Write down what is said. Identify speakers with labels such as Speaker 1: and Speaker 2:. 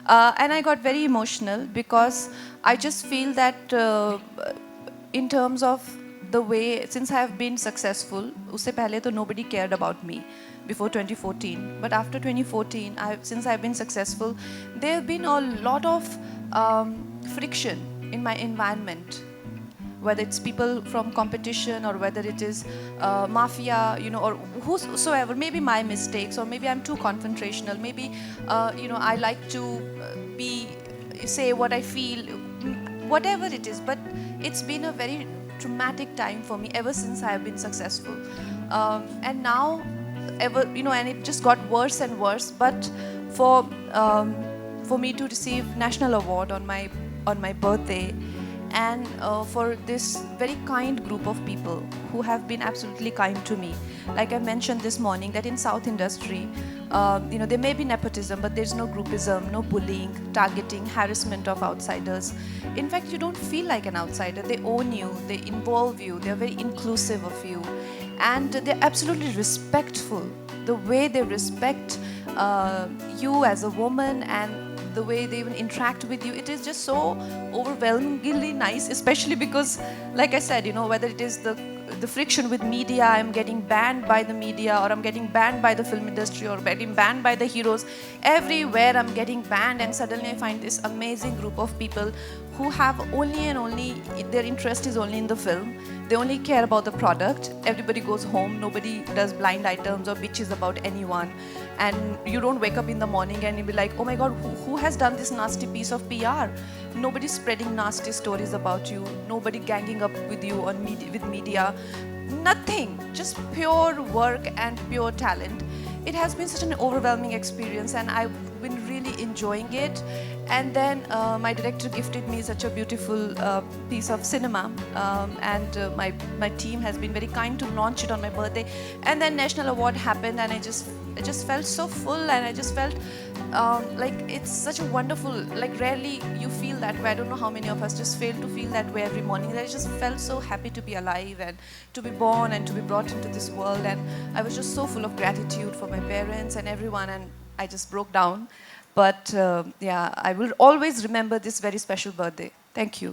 Speaker 1: And I got very emotional because I just feel that in terms of the way, since I have been successful, usse pehle to nobody cared about me before 2014. But after 2014, since I've been successful, there have been a lot of friction in my environment, whether it's people from competition or whether it is mafia, or whosoever. Maybe my mistakes, or maybe I'm too confrontational. Maybe, I like to be say what I feel, whatever it is. But it's been a very traumatic time for me ever since I have been successful, and now, and it just got worse and worse. But for um, for me to receive national award on my birthday, and for this very kind group of people who have been absolutely kind to me. Like I mentioned this morning, that in South industry, there may be nepotism, but there's no groupism, no bullying, targeting, harassment of outsiders. In fact, you don't feel like an outsider. They own you, they involve you, they're very inclusive of you, and they're absolutely respectful. The way they respect you as a woman, and the way they even interact with you, it is just so overwhelmingly nice. Especially because, like I said, whether it is the friction with media, I'm getting banned by the media, or I'm getting banned by the film industry, or getting banned by the heroes. Everywhere I'm getting banned, and suddenly I find this amazing group of people who have only and only, their interest is only in the film. They only care about the product. Everybody goes home. Nobody does blind items or bitches about anyone. And you don't wake up in the morning and you be like, oh my God, who has done this nasty piece of PR? Nobody's spreading nasty stories about you. Nobody ganging up with you on with media. Nothing. Just pure work and pure talent. It has been such an overwhelming experience, and I've been really enjoying it. And then my director gifted me such a beautiful piece of cinema, and my team has been very kind to launch it on my birthday. And then national award happened, and I just felt so full, and I just felt like it's such a wonderful, like rarely you feel that way. I don't know how many of us just fail to feel that way every morning. I just felt so happy to be alive and to be born and to be brought into this world. And I was just so full of gratitude for my parents and everyone, and I just broke down. But yeah, I will always remember this very special birthday. Thank you.